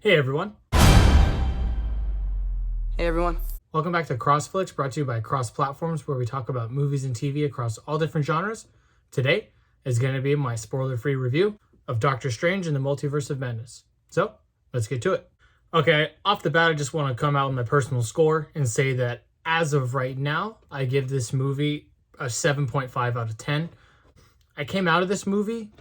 Hey everyone. Hey everyone. Welcome back to CrossFlix, brought to you by Cross Platforms, where we talk about movies and TV across all different genres. Today is going to be my spoiler-free review of Doctor Strange and the Multiverse of Madness. So, let's get to it. Okay, off the bat, I just want to come out with my personal score and say that as of right now, I give this movie a 7.5 out of 10. I came out of this movie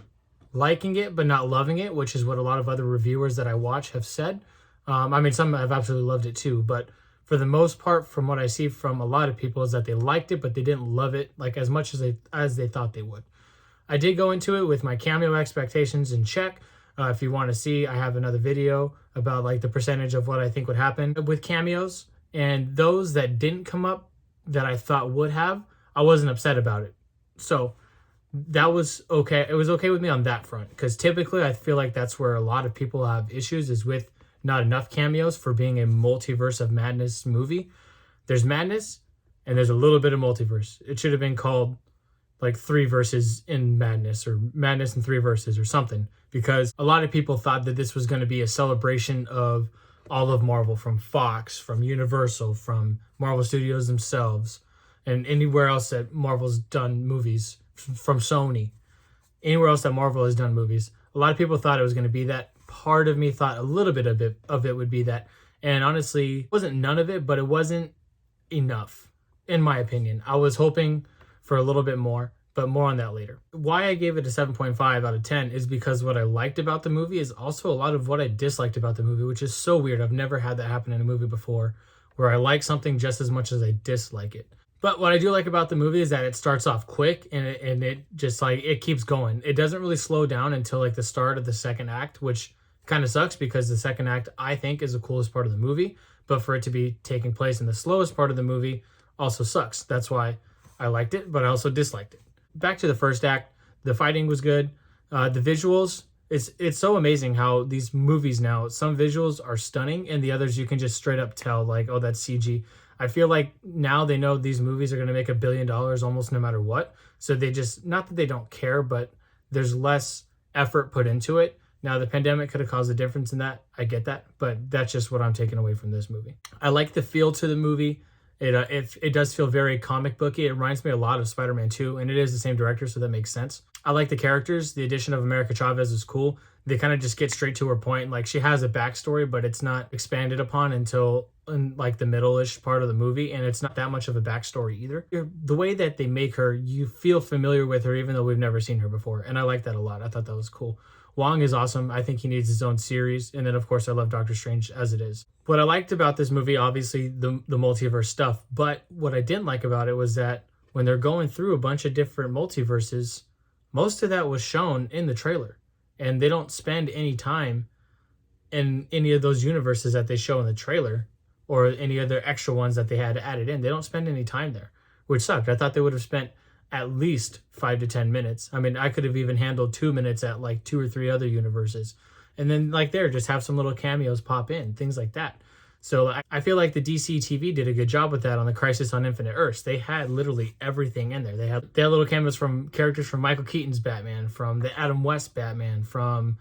liking it, but not loving it, which is what a lot of other reviewers that I watch have said. Some have absolutely loved it too, but for the most part, from what I see from a lot of people, is that they liked it, but they didn't love it like as much as they thought they would. I did go into it with my cameo expectations in check. If you want to see, I have another video about like the percentage of what I think would happen with cameos, and those that didn't come up that I thought would have, I wasn't upset about it. So that was okay. It was okay with me on that front, because typically I feel like that's where a lot of people have issues, is with not enough cameos for being a multiverse of madness movie. There's madness and there's a little bit of multiverse. It should have been called like 3 verses in madness, or madness in 3 verses or something, because a lot of people thought that this was going to be a celebration of all of Marvel, from Fox, from Universal, from Marvel Studios themselves, and anywhere else that Marvel's done movies, from Sony, anywhere else that Marvel has done movies. A lot of people thought it was going to be that. Part of me thought a little bit of it would be that. And honestly, it wasn't none of it, but it wasn't enough, in my opinion. I was hoping for a little bit more, but more on that later. Why I gave it a 7.5 out of 10 is because what I liked about the movie is also a lot of what I disliked about the movie, which is so weird. I've never had that happen in a movie before, where I like something just as much as I dislike it. But what I do like about the movie is that it starts off quick, and it just like, it keeps going. It doesn't really slow down until like the start of the second act, which kind of sucks, because the second act, I think, is the coolest part of the movie. But for it to be taking place in the slowest part of the movie also sucks. That's why I liked it, but I also disliked it. Back to the first act, the fighting was good. The visuals, it's so amazing how these movies now, some visuals are stunning and the others you can just straight up tell, like, oh, that's CG. I feel like now they know these movies are going to make $1 billion almost no matter what. So they just, not that they don't care, but there's less effort put into it. Now, the pandemic could have caused a difference in that. I get that, but that's just what I'm taking away from this movie. I like the feel to the movie. It does feel very comic booky. It reminds me a lot of Spider-Man 2, and it is the same director, so that makes sense. I like the characters. The addition of America Chavez is cool. They kind of just get straight to her point. Like, she has a backstory, but it's not expanded upon until in like the middle-ish part of the movie, and it's not that much of a backstory either. The way that they make her, you feel familiar with her even though we've never seen her before, and I like that a lot. I thought that was cool. Wong is awesome. I think he needs his own series. And then, of course, I love Doctor Strange as it is. What I liked about this movie, obviously, the multiverse stuff. But what I didn't like about it was that when they're going through a bunch of different multiverses, most of that was shown in the trailer. And they don't spend any time in any of those universes that they show in the trailer, or any other extra ones that they had added in. They don't spend any time there, which sucked. I thought they would have spent at least 5 to 10 minutes. I mean, I could have even handled 2 minutes at like 2 or 3 other universes. And then like there, just have some little cameos pop in, things like that. So I feel like the DC TV did a good job with that on the Crisis on Infinite Earths. They had literally everything in there. They had little cameos from characters from Michael Keaton's Batman, from the Adam West Batman, from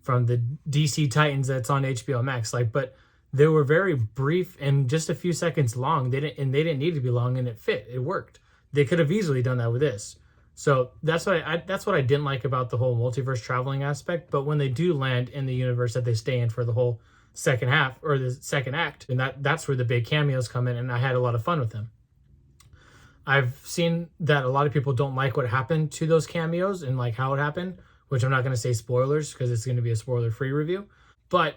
the DC Titans that's on HBO Max. But they were very brief and just a few seconds long. They didn't need to be long, and it fit. It worked. They could have easily done that with this. So that's what I didn't like about the whole multiverse traveling aspect. But when they do land in the universe that they stay in for the whole second half, or the second act, and that's where the big cameos come in, and I had a lot of fun with them. I've seen that a lot of people don't like what happened to those cameos and like how it happened, which I'm not going to say spoilers because it's going to be a spoiler-free review. But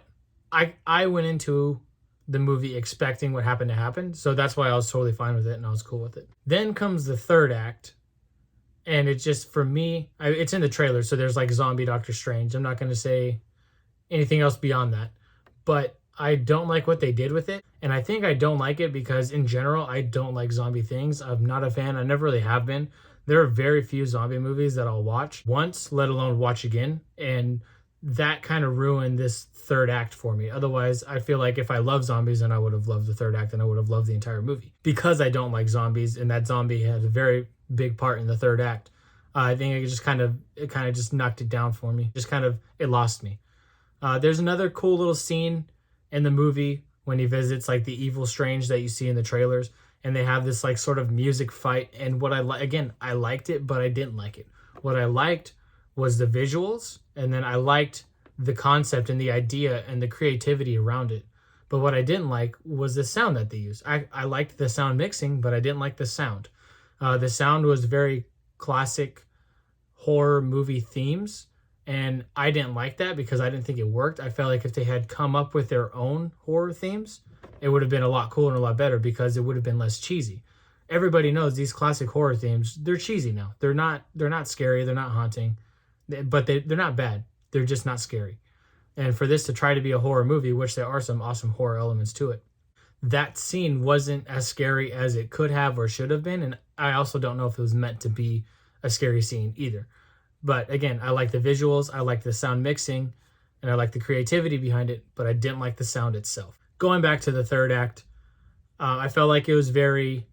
I went into the movie expecting what happened to happen, so that's why I was totally fine with it and I was cool with it. Then comes the third act, and it just, for me, it's in the trailer, so there's like zombie Doctor Strange. I'm not going to say anything else beyond that, but I don't like what they did with it, and I think I don't like it because in general I don't like zombie things. I'm not a fan. I never really have been. There are very few zombie movies that I'll watch once, let alone watch again, and that kind of ruined this third act for me. Otherwise, I feel like if I love zombies, then I would have loved the third act and I would have loved the entire movie. Because I don't like zombies, and that zombie had a very big part in the third act, I think it kind of just knocked it down for me. It lost me. There's another cool little scene in the movie when he visits like the evil Strange that you see in the trailers, and they have this like sort of music fight. And what I liked it, but I didn't like it. What I liked was the visuals, and then I liked the concept and the idea and the creativity around it. But what I didn't like was the sound that they used. I liked the sound mixing, but I didn't like the sound. The sound was very classic horror movie themes, and I didn't like that because I didn't think it worked. I felt like if they had come up with their own horror themes, it would have been a lot cooler and a lot better because it would have been less cheesy. Everybody knows these classic horror themes, they're cheesy now. They're not scary, they're not haunting, but they're not bad. They're just not scary. And for this to try to be a horror movie, which there are some awesome horror elements to it, that scene wasn't as scary as it could have or should have been. And I also don't know if it was meant to be a scary scene either. But again, I like the visuals, I like the sound mixing, and I like the creativity behind it, but I didn't like the sound itself. Going back to the third act, I felt like it was very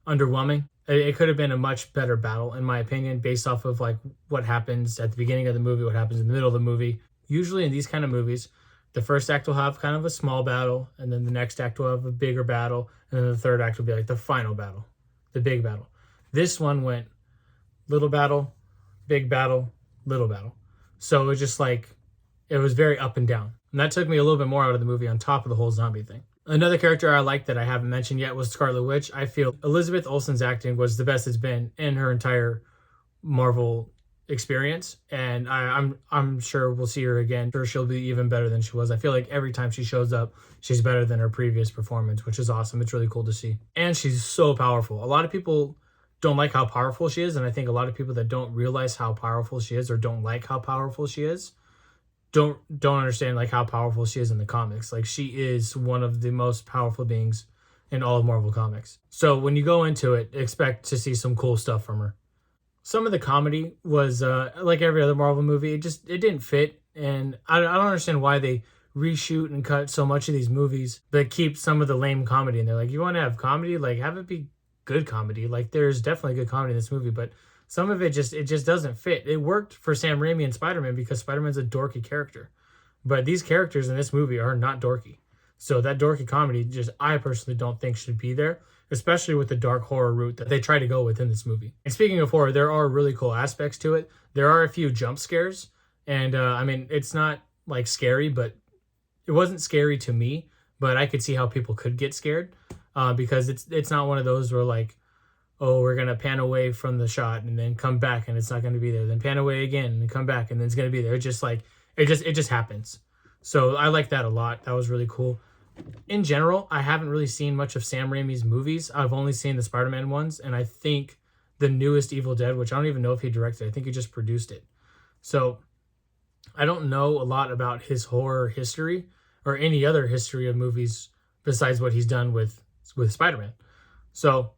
underwhelming. It could have been a much better battle, in my opinion, based off of like what happens at the beginning of the movie, what happens in the middle of the movie. Usually in these kind of movies, the first act will have kind of a small battle, and then the next act will have a bigger battle, and then the third act will be like the final battle, the big battle. This one went little battle, big battle, little battle. So it was just like, it was very up and down. And that took me a little bit more out of the movie on top of the whole zombie thing. Another character I liked that I haven't mentioned yet was Scarlet Witch. I feel Elizabeth Olsen's acting was the best it's been in her entire Marvel experience, and I'm sure we'll see her again. Sure, she'll be even better than she was. I feel like every time she shows up, she's better than her previous performance, which is awesome. It's really cool to see. And she's so powerful. A lot of people don't like how powerful she is, and I think a lot of people that don't realize how powerful she is or don't like how powerful she is don't understand like how powerful she is in the comics. Like, she is one of the most powerful beings in all of Marvel Comics. So when you go into it, expect to see some cool stuff from her. Some of the comedy was like every other Marvel movie. It didn't fit, and I don't understand why they reshoot and cut so much of these movies, but keep some of the lame comedy. And they're like, you want to have comedy? Like, have it be good comedy. Like, there's definitely good comedy in this movie, but some of it just doesn't fit. It worked for Sam Raimi and Spider-Man because Spider-Man's a dorky character, but these characters in this movie are not dorky. So that dorky comedy I personally don't think should be there, especially with the dark horror route that they try to go with in this movie. And speaking of horror, there are really cool aspects to it. There are a few jump scares, and I mean, it's not like scary, but it wasn't scary to me, but I could see how people could get scared because it's not one of those where like, oh, we're going to pan away from the shot and then come back and it's not going to be there. Then pan away again and come back and then it's going to be there. It's just like, it just happens. So I like that a lot. That was really cool. In general, I haven't really seen much of Sam Raimi's movies. I've only seen the Spider-Man ones, and I think the newest Evil Dead, which I don't even know if he directed. I think he just produced it. So I don't know a lot about his horror history or any other history of movies besides what he's done with Spider-Man. So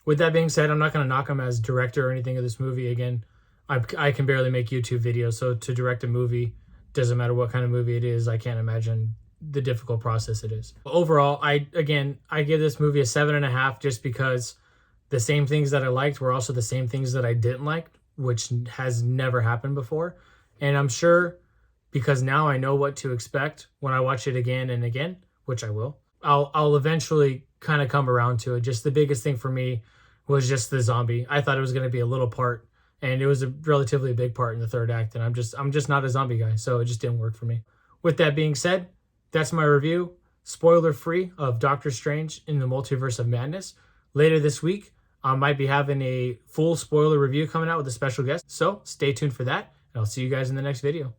with that being said, I'm not going to knock him as director or anything of this movie. Again, I can barely make YouTube videos, so to direct a movie, doesn't matter what kind of movie it is, I can't imagine the difficult process it is. Overall, I give this movie a 7.5 just because the same things that I liked were also the same things that I didn't like, which has never happened before. And I'm sure because now I know what to expect when I watch it again and again, which I will, I'll eventually kind of come around to it. Just the biggest thing for me was just the zombie. I thought it was going to be a little part, and it was a relatively big part in the third act, and I'm just not a zombie guy, so it just didn't work for me. With that being said, that's my review, spoiler-free, of Doctor Strange in the Multiverse of Madness. Later this week, I might be having a full spoiler review coming out with a special guest, so stay tuned for that, and I'll see you guys in the next video.